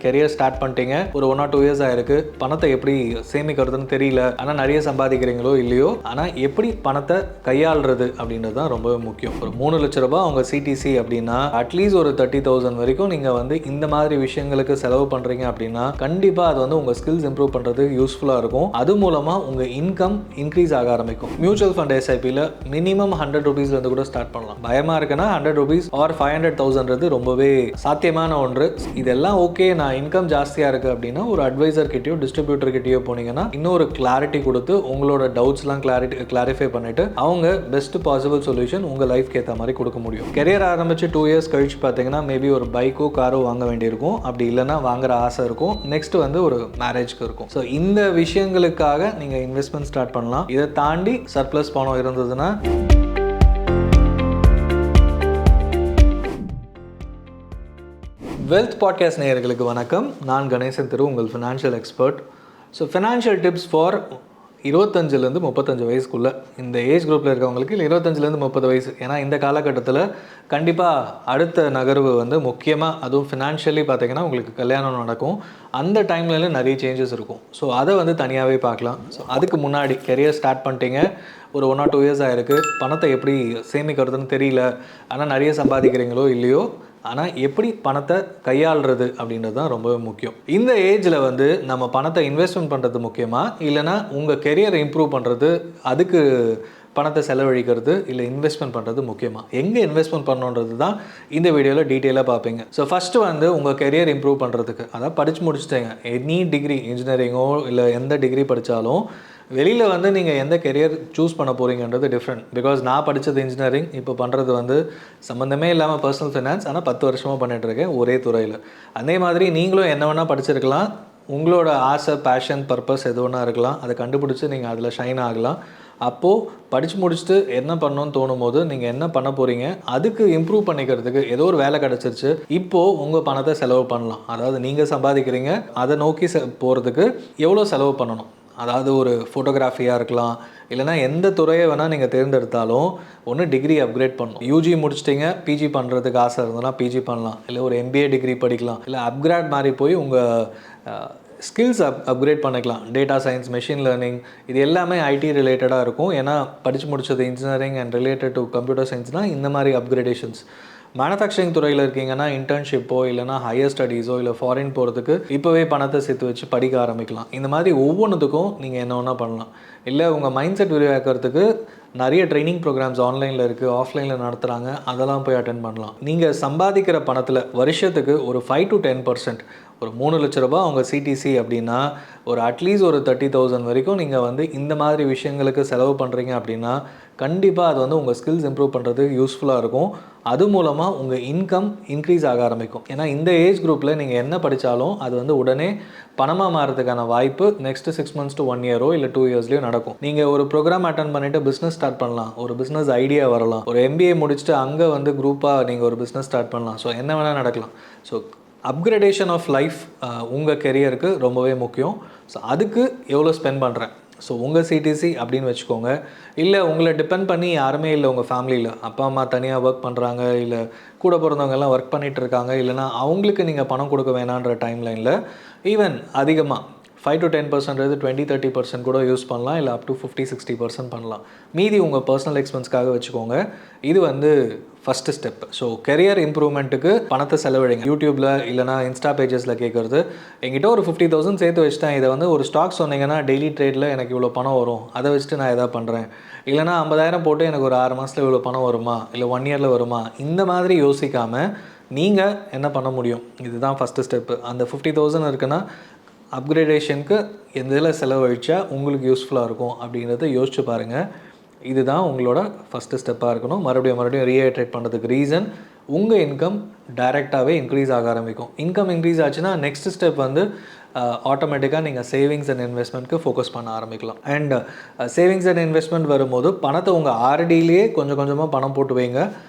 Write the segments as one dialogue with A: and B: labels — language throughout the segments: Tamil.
A: கெரியர் ஸ்டார்ட் பண்ணிட்டீங்க, ஒரு 1 or 2 இயர்ஸ் ஆயிருக்கு, பணத்தை எப்படி சேமிக்கிறதுன்னு தெரியல, ஆனால் நிறைய சம்பாதிக்கிறீங்களோ இல்லையோ, ஆனால் எப்படி பணத்தை கையாளுறது அப்படின்றது தான் ரொம்ப முக்கியம். ஒரு 3 லட்ச ரூபாய் அவங்க சிடிசி அப்படின்னா அட்லீஸ்ட் ஒரு 30,000 வரைக்கும் நீங்கள் வந்து இந்த மாதிரி விஷயங்களுக்கு செலவு பண்ணுறீங்க அப்படின்னா கண்டிப்பாக அது வந்து உங்கள் ஸ்கில்ஸ் இம்ப்ரூவ் பண்ணுறது யூஸ்ஃபுல்லாக இருக்கும். அது மூலமாக உங்கள் இன்கம் இன்க்ரீஸ் ஆக ஆரம்பிக்கும். மியூச்சுவல் ஃபண்ட் எஸ்ஐபியில் மினிமம் 100 ரூபீஸ்லேருந்து கூட ஸ்டார்ட் பண்ணலாம். பயமாக இருக்குன்னா 100 ரூபீஸ் ஆர் 500,000 ரொம்பவே சாத்தியமான ஒன்று. இதெல்லாம் ஓகே, நான் இன்கம் ஜாஸ்தியாக இருக்குது அப்படின்னா ஒரு அட்வைசர் கிட்டயோ டிஸ்ட்ரிபியூட்டர் கிட்டயோ போனீங்கன்னா இன்னொரு கிளாரிட்டி கொடுத்து உங்களோட டவுட்ஸ்லாம் கிளாரிஃபை பண்ணிட்டு அவங்க பெஸ்ட் பாசிபிள் சொல்யூஷன் உங்கள் லைஃப்க்கு ஏற்ற மாதிரி கொடுக்க முடியும். கெரியர் ஆரம்பிச்சு 2 இயர்ஸ் கழிச்சு பார்த்தீங்கன்னா மேபி ஒரு பைக்கோ காரோ வாங்க வேண்டியிருக்கும். அப்படி இல்லைன்னா வாங்குற ஆசை இருக்கும். நெக்ஸ்ட் வந்து ஒரு மேரேஜ்க்கு இருக்கும். ஸோ இந்த விஷயங்களுக்காக நீங்கள் இன்வெஸ்ட்மெண்ட் ஸ்டார்ட் பண்ணலாம். இதை தாண்டி சர்ப்ளஸ் பணம் இருந்ததுன்னா வெல்த் பாட்காஸ்ட் நேயர்களுக்கு வணக்கம். நான் கணேசன் திரு, உங்கள் financial expert. So financial tips for 25லேருந்து 35 வயசுக்குள்ளே இந்த ஏஜ் குரூப்பில் இருக்கவங்களுக்கு, இல்லை 25லேருந்து 30 வயசு. ஏன்னா இந்த காலகட்டத்தில் கண்டிப்பாக அடுத்த நகர்வு வந்து முக்கியமாக, அதுவும் ஃபினான்ஷியலி பார்த்தீங்கன்னா உங்களுக்கு கல்யாணம் நடக்கும். அந்த டைம்ல நிறைய சேஞ்சஸ் இருக்கும். ஸோ அதை வந்து தனியாகவே பார்க்கலாம். ஸோ அதுக்கு முன்னாடி கெரியர் ஸ்டார்ட் பண்ணிட்டீங்க, ஒரு 1 or 2 இயர்ஸ் ஆயிருக்கு, பணத்தை எப்படி சேமிக்கிறதுன்னு தெரியல, ஆனால் நிறைய சம்பாதிக்கிறீங்களோ இல்லையோ, ஆனால் எப்படி பணத்தை கையாளுறது அப்படின்றது தான் ரொம்ப முக்கியம். இந்த ஏஜில் வந்து நம்ம பணத்தை இன்வெஸ்ட்மெண்ட் பண்ணுறது முக்கியமாக, இல்லைனா உங்கள் கெரியரை இம்ப்ரூவ் பண்ணுறது, அதுக்கு பணத்தை செலவழிக்கிறது, இல்லை இன்வெஸ்ட்மெண்ட் பண்ணுறது முக்கியமாக, எங்கே இன்வெஸ்ட்மெண்ட் பண்ணணுன்றது தான் இந்த வீடியோவில் டீட்டெயிலாக பார்ப்பீங்க. ஸோ ஃபஸ்ட்டு வந்து உங்கள் கெரியர் இம்ப்ரூவ் பண்ணுறதுக்கு, அதாவது படித்து முடிச்சுட்டேங்க, எனி டிகிரி, இன்ஜினியரிங்கோ இல்லை எந்த டிகிரி படித்தாலும் வெளியில் வந்து நீங்கள் எந்த கெரியர் சூஸ் பண்ண போகிறீங்கன்றது டிஃப்ரெண்ட். பிகாஸ் நான் படித்தது இன்ஜினியரிங், இப்போ பண்ணுறது வந்து சம்மந்தமே இல்லாமல் பர்சனல் ஃபைனான்ஸ், ஆனால் 10 வருஷமாக பண்ணிகிட்ருக்கேன் ஒரே துறையில். அதே மாதிரி நீங்களும் என்ன வேணால் படிச்சிருக்கலாம். உங்களோட ஆசை, பேஷன், பர்பஸ் எது வேணா இருக்கலாம். அதை கண்டுபிடிச்சி நீங்கள் அதில் ஷைன் ஆகலாம். அப்போது படித்து முடிச்சுட்டு என்ன பண்ணணும்னு தோணும் போது நீங்கள் என்ன பண்ண போகிறீங்க, அதுக்கு இம்ப்ரூவ் பண்ணிக்கிறதுக்கு ஏதோ ஒரு வேலை கிடச்சிருச்சு, இப்போது உங்கள் பணத்தை செலவு பண்ணலாம். அதாவது நீங்கள் சம்பாதிக்கிறீங்க, அதை நோக்கி போகிறதுக்கு எவ்வளோ செலவு பண்ணணும். அதாவது ஒரு ஃபோட்டோகிராஃபியாக இருக்கலாம், இல்லைனா எந்த துறையை வேணால் நீங்கள் தேர்ந்தெடுத்தாலும் ஒன்று டிகிரி அப்கிரேட் பண்ணணும். யூஜி முடிச்சிட்டிங்க, பிஜி பண்ணுறதுக்கு ஆசை இருந்ததுன்னா பிஜி பண்ணலாம், இல்லை ஒரு MBA டிகிரி படிக்கலாம், இல்லை அப்கிரேட் மாதிரி போய் உங்கள் ஸ்கில்ஸ் அப்கிரேட் பண்ணிக்கலாம். டேட்டா சயின்ஸ், மெஷின் லேர்னிங், இது எல்லாமே ஐடி ரிலேட்டடாக இருக்கும். ஏன்னா படித்து முடிச்சது engineering and related to computer சயின்ஸ்னால் இந்த மாதிரி அப்கிரேடேஷன்ஸ். மேனுஃபேக்சரிங் துறையில் இருக்கீங்கன்னா இன்டர்ன்ஷிப்போ இல்லைனா ஹையர் ஸ்டடீஸோ இல்லை ஃபாரின் போகிறதுக்கு இப்போவே பணத்தை சேர்த்து வச்சு படிக்க ஆரம்பிக்கலாம். இந்த மாதிரி ஒவ்வொன்றுத்துக்கும் நீங்கள் என்ன வேணால் பண்ணலாம். இல்லை உங்கள் மைண்ட் செட் விரிவாக்கிறதுக்கு நிறைய ட்ரைனிங் ப்ரோக்ராம்ஸ் ஆன்லைனில் இருக்குது, ஆஃப்லைனில் நடத்துகிறாங்க, அதெல்லாம் போய் அட்டென்ட் பண்ணலாம். நீங்கள் சம்பாதிக்கிற பணத்தில் வருஷத்துக்கு ஒரு 5 to 10%, ஒரு 3 லட்ச ரூபாய் அவங்க சிடிசி அப்படின்னா ஒரு அட்லீஸ்ட் ஒரு 30,000 வரைக்கும் நீங்கள் வந்து இந்த மாதிரி விஷயங்களுக்கு செலவு பண்ணுறீங்க அப்படின்னா கண்டிப்பாக அது வந்து உங்கள் ஸ்கில்ஸ் இம்ப்ரூவ் பண்ணுறதுக்கு யூஸ்ஃபுல்லாக இருக்கும். அது மூலமாக உங்கள் இன்கம் இன்க்ரீஸ் ஆக ஆரம்பிக்கும். ஏன்னா இந்த ஏஜ் குரூப்பில் நீங்கள் என்ன படித்தாலும் அது வந்து உடனே பணமாக மாறதுக்கான வாய்ப்பு நெக்ஸ்ட் 6 months to 1 year இல்லை 2 yearsலேயோ நடக்கும். நீங்கள் ஒரு ப்ரோக்ராம் அட்டன் பண்ணிவிட்டு பிஸ்னஸ் ஸ்டார்ட் பண்ணலாம், ஒரு பிஸ்னஸ் ஐடியா வரலாம், ஒரு MBA முடிச்சுட்டு அங்கே வந்து குரூப்பாக நீங்கள் ஒரு பிஸ்னஸ் ஸ்டார்ட் பண்ணலாம். ஸோ என்ன வேணால் நடக்கலாம். ஸோ அப்கிரேடேஷன் ஆஃப் லைஃப் உங்கள் கெரியருக்கு ரொம்பவே முக்கியம். ஸோ அதுக்கு எவ்வளோ ஸ்பெண்ட் பண்ணுறேன். ஸோ உங்கள் சிடிசி அப்படின்னு வச்சுக்கோங்க. இல்லை உங்களை டிபெண்ட் பண்ணி யாருமே இல்லை, உங்கள் ஃபேமிலியில் அப்பா அம்மா தனியாக ஒர்க் பண்ணுறாங்க, இல்லை கூட பிறந்தவங்கெல்லாம் ஒர்க் பண்ணிகிட்டு இருக்காங்க, இல்லைனா அவங்களுக்கு நீங்கள் பணம் கொடுக்க வேணான்ற டைம்லைனில் ஈவன் அதிகமாக 5 to 10%, 20-30% கூட யூஸ் பண்ணலாம், இல்லை அப் டு 50-60% பண்ணலாம். மீதி உங்கள் பர்சனல் எக்ஸ்பென்ஸ்க்காக வச்சுக்கோங்க. இது வந்து ஃபஸ்ட்டு ஸ்டெப். ஸோ கெரியர் இம்ப்ரூவ்மெண்ட்டுக்கு பணத்தை செலவழிங்க. யூடியூப்பில் இல்லைனா இன்ஸ்டா பேஜஸில் கேட்குறது, என்கிட்ட ஒரு 50,000 சேர்த்து வச்சுட்டேன், இதை வந்து ஒரு ஸ்டாக் சொன்னீங்கன்னா டெய்லி ட்ரேடில் எனக்கு இவ்வளோ பணம் வரும், அதை வச்சுட்டு நான் எதாவது பண்ணுறேன், இல்லைனா 50,000 போட்டு எனக்கு ஒரு 6 மாதத்தில் இவ்வளோ பணம் வருமா, இல்லை 1 yearல வருமா, இந்த மாதிரி யோசிக்காமல் நீங்கள் என்ன பண்ண முடியும், இதுதான் ஃபஸ்ட்டு ஸ்டெப்பு. அந்த 50,000 இருக்குன்னா அப்கிரேடேஷனுக்கு எந்த இதில் செலவழிச்சா உங்களுக்கு யூஸ்ஃபுல்லாக இருக்கும் அப்படின்றத யோசிச்சு பாருங்கள். இதுதான் உங்களோட ஃபஸ்ட்டு ஸ்டெப்பாக இருக்கணும். மறுபடியும் ரீஹைட்ரேட் பண்ணுறதுக்கு ரீசன் உங்கள் இன்கம் டைரெக்டாகவே இன்க்ரீஸ் ஆக ஆரம்பிக்கும். இன்கம் இன்க்ரீஸ் ஆச்சுன்னா நெக்ஸ்ட் ஸ்டெப் வந்து ஆட்டோமேட்டிக்காக நீங்கள் சேவிங்ஸ் அண்ட் இன்வெஸ்ட்மெண்ட்க்கு ஃபோக்கஸ் பண்ண ஆரம்பிக்கலாம். அண்ட் சேவிங்ஸ் அண்ட் இன்வெஸ்ட்மெண்ட் வரும்போது பணத்தை உங்கள் ஆர்டியிலேயே கொஞ்சம் கொஞ்சமாக பணம் போட்டு வைங்க.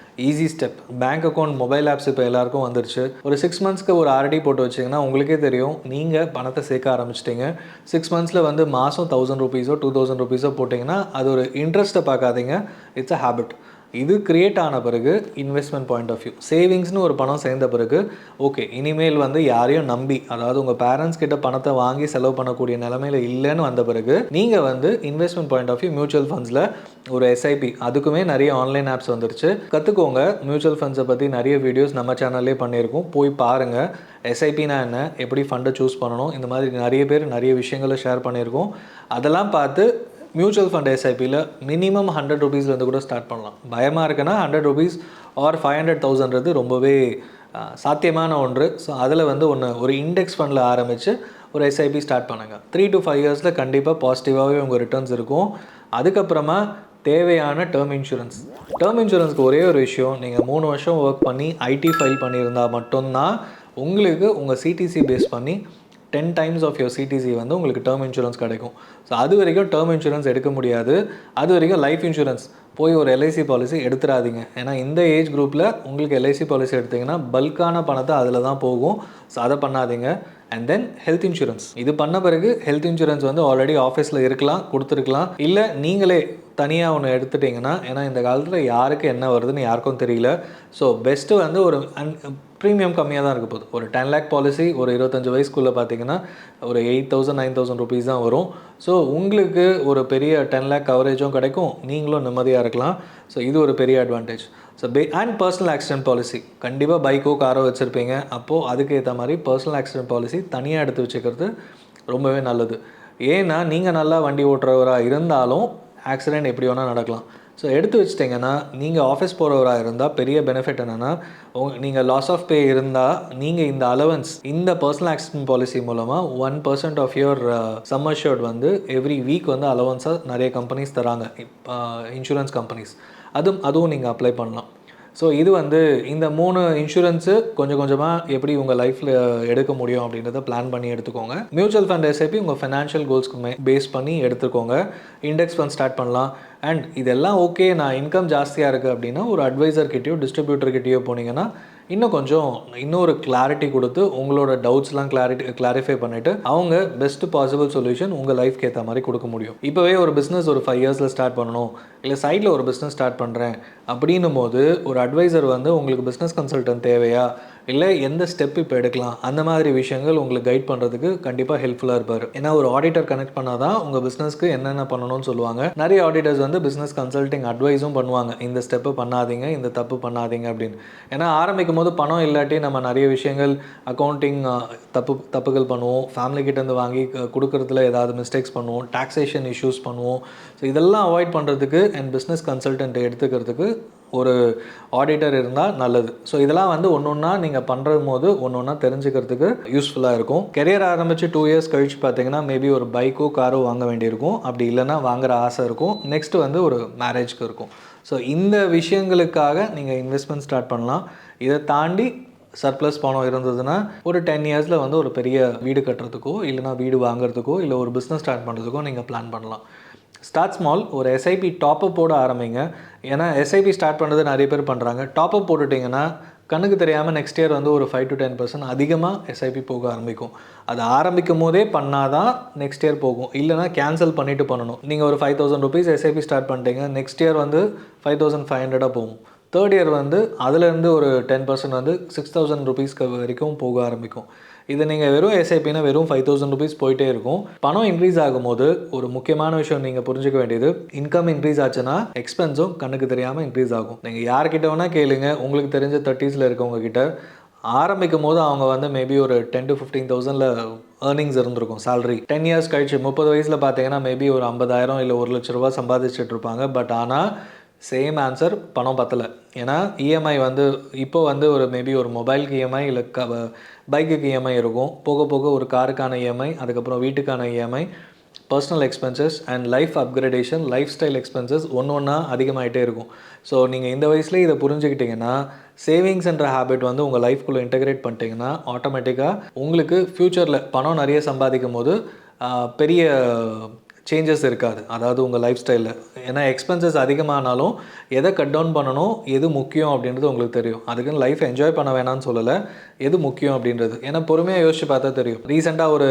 A: Easy step. Bank account, mobile apps இப்போ எல்லாருக்கும் வந்துருச்சு. ஒரு 6 monthsக்கு ஒரு ஆர்டி போட்டு வச்சிங்கன்னா உங்களுக்கே தெரியும், நீங்கள் பணத்தை சேர்க்க ஆரம்பிச்சிட்டிங்க. 6 monthsல வந்து மாதம் 1,000 rupees 2,000 rupees போட்டிங்கன்னா அது ஒரு இன்ட்ரெஸ்ட்டை பார்க்காதீங்க, இட்ஸ் அ ஹேபிட். இது கிரியேட் ஆன பிறகு இன்வெஸ்ட்மெண்ட் பாயிண்ட் ஆஃப் வியூ, சேவிங்ஸ்னு ஒரு பணம் சேர்ந்த பிறகு ஓகே இனிமேல் வந்து யாரையும் நம்பி, அதாவது உங்கள் பேரண்ட்ஸ் கிட்ட பணத்தை வாங்கி செலவு பண்ணக்கூடிய நிலமையில இல்லைன்னு வந்த பிறகு நீங்கள் வந்து investment point of view mutual ஃபண்ட்ஸில் ஒரு எஸ்ஐபி, அதுக்குமே நிறைய ஆன்லைன் ஆப்ஸ் வந்துருச்சு, கற்றுக்கோங்க. மியூச்சுவல் ஃபண்ட்ஸை பற்றி நிறைய வீடியோஸ் நம்ம சேனல்லே பண்ணியிருக்கோம், போய் பாருங்கள். எஸ்ஐபினா என்ன, எப்படி ஃபண்டை சூஸ் பண்ணணும், இந்த மாதிரி நிறைய பேர் நிறைய விஷயங்களை ஷேர் பண்ணியிருக்கோம். அதெல்லாம் பார்த்து மியூச்சுவல் ஃபண்ட் எஸ்ஐபியில் மினிமம் 100 ருபீஸ்லேருந்து கூட ஸ்டார்ட் பண்ணலாம். பயமாக இருக்குன்னா 100 ருபீஸ் ஆர் 500,000 ரொம்பவே சாத்தியமான ஒன்று. ஸோ அதில் வந்து ஒரு இண்டெக்ஸ் ஃபண்டில் ஆரம்பித்து ஒரு எஸ்ஐபி ஸ்டார்ட் பண்ணுங்கள். 3 to 5 இயர்ஸில் கண்டிப்பாக பாசிட்டிவாகவே உங்கள் ரிட்டர்ன்ஸ் இருக்கும். அதுக்கப்புறமா தேவையான டேர்ம் இன்சூரன்ஸ். டேர்ம் இன்சூரன்ஸ்க்கு ஒரே ஒரு விஷயம், நீங்கள் 3 வருஷம் ஒர்க் பண்ணி ஐடி ஃபைல் பண்ணியிருந்தால் மட்டும்தான் உங்களுக்கு உங்கள் சிடிசி பேஸ் பண்ணி 10 times ஆஃப் யுவர் சிடிசி வந்து உங்களுக்கு டேர்ம் இன்சூரன்ஸ் கிடைக்கும். ஸோ அது வரைக்கும் டேர்ம் இன்சூரன்ஸ் எடுக்க முடியாது. அது வரைக்கும் லைஃப் இன்சூரன்ஸ் போய் ஒரு எல்ஐசி பாலிசி எடுத்துடாதீங்க. ஏன்னா இந்த ஏஜ் குரூப்பில் உங்களுக்கு எல்ஐசி பாலிசி எடுத்திங்கன்னா பல்கான பணத்தை அதில் தான் போகும். ஸோ அதை பண்ணாதீங்க. And then health insurance. இது பண்ண பிறகு ஹெல்த் இன்சூரன்ஸ் வந்து ஆல்ரெடி ஆஃபீஸில் இருக்கலாம், கொடுத்துருக்கலாம், இல்லை நீங்களே தனியாக ஒன்று எடுத்துட்டிங்கன்னா, ஏன்னா இந்த காலத்தில் யாருக்கு என்ன வருதுன்னு யாருக்கும் தெரியல. ஸோ பெஸ்ட்டு வந்து ஒரு ப்ரீமியம் கம்மியாக தான் இருக்க போகுது. ஒரு 10 lakh பாலிசி ஒரு 25 வயசுக்குள்ளே பார்த்தீங்கன்னா ஒரு 8,000 9,000 ருபீஸ் தான் வரும். ஸோ உங்களுக்கு ஒரு பெரிய 10 lakh கவரேஜும் கிடைக்கும், நீங்களும் நிம்மதியாக இருக்கலாம். ஸோ இது ஒரு பெரிய advantage. So and personal accident policy, கண்டிப்பாக பைக்கோ காரோ வச்சுருப்பீங்க, அப்போது அதுக்கு ஏற்ற மாதிரி பர்சனல் ஆக்சிடென்ட் பாலிசி தனியாக எடுத்து வச்சுக்கிறது ரொம்பவே நல்லது. ஏன்னா நீங்கள் நல்லா வண்டி ஓட்டுறவராக இருந்தாலும் ஆக்சிடெண்ட் எப்படி வேணால் நடக்கலாம். ஸோ எடுத்து வச்சிட்டிங்கன்னா நீங்கள் ஆஃபீஸ் போகிறவராக இருந்தால் பெரிய பெனிஃபிட் என்னென்னா, நீங்கள் லாஸ் ஆஃப் பே இருந்தால் நீங்கள் இந்த அலவன்ஸ், இந்த பர்சனல் ஆக்சிடென்ட் பாலிசி மூலமாக 1% ஆஃப் யுவர் சம் அஷ்யூர்ட் வந்து எவ்ரி வீக் வந்து அலவன்ஸாக நிறைய கம்பெனிஸ் தராங்க, இன்சூரன்ஸ் கம்பெனிஸ். அதுவும் நீங்கள் அப்ளை பண்ணலாம். ஸோ இது வந்து இந்த 3 இன்சூரன்ஸு கொஞ்சம் கொஞ்சமாக எப்படி உங்கள் லைஃப்பில் எடுக்க முடியும் அப்படின்றத பிளான் பண்ணி எடுத்துக்கோங்க. மியூச்சுவல் ஃபண்ட் எஸ்ஐபி உங்கள் ஃபினான்ஷியல் கோல்ஸ்க்கு பேஸ் பண்ணி எடுத்துக்கோங்க. இண்டெக்ஸ் ஃபண்ட் ஸ்டார்ட் பண்ணலாம். அண்ட் இதெல்லாம் ஓகே, நான் இன்கம் ஜாஸ்தியாக இருக்குது அப்படின்னா ஒரு அட்வைசர்கிட்டயோ டிஸ்ட்ரிபியூட்டர்கிட்டயோ போனீங்கன்னா இன்னொரு கிளாரிட்டி கொடுத்து உங்களோட டவுட்ஸ்லாம் கிளாரிஃபை பண்ணிவிட்டு அவங்க பெஸ்ட் பாசிபிள் சொல்யூஷன் உங்கள் லைஃப்க்கு ஏற்ற மாதிரி கொடுக்க முடியும். இப்போவே ஒரு பிஸ்னஸ் ஒரு 5 இயர்ஸில் ஸ்டார்ட் பண்ணணும், இல்லை சைடில் ஒரு பிஸ்னஸ் ஸ்டார்ட் பண்ணுறேன் அப்படின்னும் போது ஒரு அட்வைசர் வந்து உங்களுக்கு பிஸ்னஸ் கன்சல்டன்ட் தேவையா, இல்லை எந்த ஸ்டெப் இப்போ எடுக்கலாம், அந்த மாதிரி விஷயங்கள் உங்களுக்கு கைட் பண்ணுறதுக்கு கண்டிப்பாக ஹெல்ப்ஃபுல்லாக இருப்பார். ஏன்னா ஒரு ஆடிட்டர் கனெக்ட் பண்ணால் தான் உங்கள் பிஸ்னஸ்க்கு என்னென்ன பண்ணணும்னு சொல்லுவாங்க. நிறைய ஆடிட்டர்ஸ் வந்து பிஸ்னஸ் கன்சல்டிங் அட்வைஸும் பண்ணுவாங்க, இந்த ஸ்டெப்பு பண்ணாதீங்க, இந்த தப்பு பண்ணாதீங்க அப்படின்னு. ஏன்னா ஆரம்பிக்கும் போது பணம் இல்லாட்டி நம்ம நிறைய விஷயங்கள் அக்கௌண்டிங் தப்புகள் பண்ணுவோம், ஃபேமிலி கிட்டேருந்து வாங்கி கொடுக்குறதுல ஏதாவது மிஸ்டேக்ஸ் பண்ணுவோம், டாக்ஸேஷன் இஷ்யூஸ் பண்ணுவோம். ஸோ இதெல்லாம் அவாய்ட் பண்ணுறதுக்கு அண்ட் பிஸ்னஸ் கன்சல்டன்ட் எடுத்துக்கிறதுக்கு ஒரு ஆடிட்டர் இருந்தால் நல்லது. ஸோ இதெல்லாம் வந்து ஒன்றா நீங்கள் பண்ணுறது போது ஒன்றா தெரிஞ்சுக்கிறதுக்கு யூஸ்ஃபுல்லாக இருக்கும். கெரியர் ஆரம்பித்து 2 இயர்ஸ் கழிச்சு பார்த்தீங்கன்னா மேபி ஒரு பைக்கோ காரோ வாங்க வேண்டியிருக்கும், அப்படி இல்லைன்னா வாங்குகிற ஆசை இருக்கும். நெக்ஸ்ட்டு வந்து ஒரு மேரேஜ்க்கு இருக்கும். ஸோ இந்த விஷயங்களுக்காக நீங்கள் இன்வெஸ்ட்மெண்ட் ஸ்டார்ட் பண்ணலாம். இதை தாண்டி சர்ப்ளஸ் பணம் இருந்ததுன்னா ஒரு 10 இயர்ஸில் வந்து ஒரு பெரிய வீடு கட்டுறதுக்கோ இல்லைனா வீடு வாங்குறதுக்கோ இல்லை ஒரு பிஸ்னஸ் ஸ்டார்ட் பண்ணுறதுக்கோ நீங்கள் பிளான் பண்ணலாம். Start small. ஒரு எஸ்ஐபி டாப்அப் போட ஆரம்பிங்க. ஏன்னா எஸ்ஐபி ஸ்டார்ட் பண்ணுறது நிறைய பேர் பண்ணுறாங்க. டாப்அப் போட்டுட்டிங்கன்னா கண்ணுக்கு தெரியாமல் நெக்ஸ்ட் இயர் வந்து ஒரு 5 to 10% அதிகமாக எஸ்ஐபி போக ஆரம்பிக்கும். அது ஆரம்பிக்கும் போதே பண்ணால் தான் நெக்ஸ்ட் இயர் போகும், இல்லைனா கேன்சல் பண்ணிவிட்டு பண்ணணும். நீங்கள் ஒரு 5,000 ருபீஸ் எஸ்ஐபி ஸ்டார்ட் பண்ணிட்டீங்க, நெக்ஸ்ட் இயர் வந்து 5,500 போகும். தேர்ட் இயர் வந்து அதுலேருந்து ஒரு 10% வந்து 6,000 ருபீஸ்க்கு வரைக்கும் போக ஆரம்பிக்கும். இது நீங்கள் வெறும் எஸ்ஐபினா வெறும் 5,000 ருபீஸ் போயிட்டே இருக்கும். பணம் இன்க்ரீஸ் ஆகும்போது ஒரு முக்கியமான விஷயம் நீங்கள் புரிஞ்சுக்க வேண்டியது, இன்கம் இன்க்ரீஸ் ஆச்சுன்னா எக்ஸ்பென்ஸும் கண்ணுக்கு தெரியாமல் இன்க்ரீஸ் ஆகும். நீங்கள் யார்கிட்ட வேணால் கேளுங்க, உங்களுக்கு தெரிஞ்ச 30s இருக்கவங்க கிட்ட ஆரம்பிக்கும் போது அவங்க வந்து மேபி ஒரு 10 to 15,000 ஏர்னிங்ஸ் இருந்திருக்கும் சேலரி. 10 இயர்ஸ் கழிச்சு 30 வயசில் பார்த்தீங்கன்னா மேபி ஒரு 50,000 இல்லை 1,00,000 ரூபா சம்பாதிச்சுட்டு இருப்பாங்க. பட் ஆனால் சேம் ஆன்சர், பணம் பத்தலை. ஏன்னா இஎம்ஐ வந்து இப்போ வந்து ஒரு மேபி ஒரு மொபைலுக்கு இஎம்ஐ இல்லை பைக்குக்கு இஎம்ஐ இருக்கும், போக போக ஒரு காருக்கான இஎம்ஐ, அதுக்கப்புறம் வீட்டுக்கான EMI, personal expenses and life upgradation, lifestyle expenses ஒன்றா அதிகமாகிட்டே இருக்கும். ஸோ நீங்கள் இந்த வயசுலேயே இதை புரிஞ்சுக்கிட்டிங்கன்னா சேவிங்ஸ்ன்ற ஹேபிட் வந்து உங்கள் லைஃப்குள்ளே இன்டெகிரேட் பண்ணிட்டீங்கன்னா ஆட்டோமேட்டிக்காக உங்களுக்கு ஃப்யூச்சரில் பணம் நிறைய சம்பாதிக்கும் போது பெரிய சேஞ்சஸ் இருக்காது, அதாவது உங்கள் லைஃப் ஸ்டைலில். ஏன்னா எக்ஸ்பென்சஸ் அதிகமானாலும் எதை கட் டவுன் பண்ணணும், எது முக்கியம் அப்படின்றது உங்களுக்கு தெரியும். அதுக்குன்னு லைஃப் என்ஜாய் பண்ண வேணாம்னு சொல்லலை, எது முக்கியம் அப்படின்றது. ஏன்னா பொறுமையாக யோசிச்சு பார்த்தா தெரியும். ரீசெண்டாக ஒரு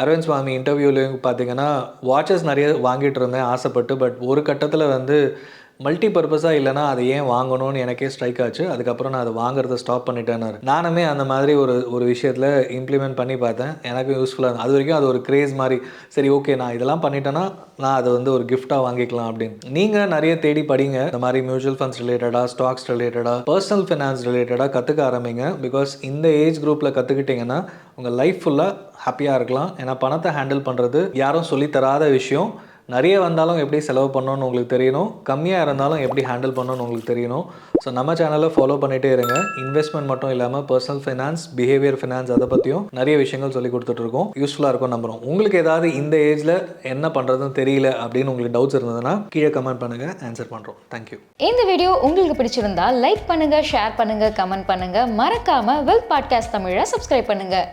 A: அரவிந்த் சுவாமி இன்டர்வியூலையும் பார்த்தீங்கன்னா வாட்சஸ் நிறைய வாங்கிட்டு இருந்தேன் ஆசைப்பட்டு, பட் ஒரு கட்டத்தில் வந்து மல்டி பர்பஸாக இல்லைனா அதை ஏன் வாங்கணும்னு எனக்கே ஸ்ட்ரைக் ஆச்சு. அதுக்கப்புறம் நான் அதை வாங்குறத ஸ்டாப் பண்ணிட்டேன்னாரு. நானுமே அந்த மாதிரி ஒரு விஷயத்தில் இம்ப்ளிமெண்ட் பண்ணி பார்த்தேன். எனக்கு யூஸ்ஃபுல்லாக இருந்தது. அது வரைக்கும் அது ஒரு கிரேஸ் மாதிரி, சரி ஓகே நான் இதெல்லாம் பண்ணிட்டேன்னா நான் அதை வந்து ஒரு கிஃப்ட்டாக வாங்கிக்கலாம் அப்படின்னு. நீங்கள் நிறைய தேடி படிங்க. இந்த மாதிரி மியூச்சுவல் ஃபண்ட்ஸ் ரிலேட்டடாக, ஸ்டாக்ஸ் ரிலேட்டடாக, பர்சனல் ஃபினான்ஸ் ரிலேட்டடாக கற்றுக்க ஆரம்பிங்க. பிகாஸ் இந்த ஏஜ் குரூப்பில் கற்றுக்கிட்டிங்கன்னா உங்கள் லைஃப் ஃபுல்லாக ஹாப்பியாக இருக்கலாம். ஏன்னா பணத்தை ஹேண்டில் பண்ணுறது யாரும் சொல்லித்தராத விஷயம். நிறைய வந்தாலும் எப்படி செலவு பண்ணணும்னு உங்களுக்கு தெரியணும், கம்மியாக இருந்தாலும் எப்படி ஹேண்டில் பண்ணணும்னு உங்களுக்கு தெரியணும். ஸோ நம்ம சேனலை ஃபாலோ பண்ணிகிட்டே இருங்க. இன்வெஸ்ட்மெண்ட் மட்டும் இல்லாமல் பர்சனல் ஃபைனான்ஸ், பிஹேவியர் ஃபைனான்ஸ் அதை பற்றியும் நிறைய விஷயங்கள் சொல்லி கொடுத்துட்ருக்கோம். யூஸ்ஃபுல்லாக இருக்கும் நம்புகிறோம். உங்களுக்கு ஏதாவது இந்த ஏஜில் என்ன பண்ணுறதுன்னு தெரியல அப்படின்னு உங்களுக்கு டவுட்ஸ் இருந்ததுன்னா கீழே கமெண்ட் பண்ணுங்கள், ஆன்சர் பண்ணுறோம். தேங்க்யூ.
B: இந்த வீடியோ உங்களுக்கு பிடிச்சிருந்தா லைக் பண்ணுங்கள், ஷேர் பண்ணுங்கள், கமெண்ட் பண்ணுங்கள். மறக்காமல் வெல்த் பாட்காஸ்ட் தமிழை சப்ஸ்கிரைப் பண்ணுங்கள்.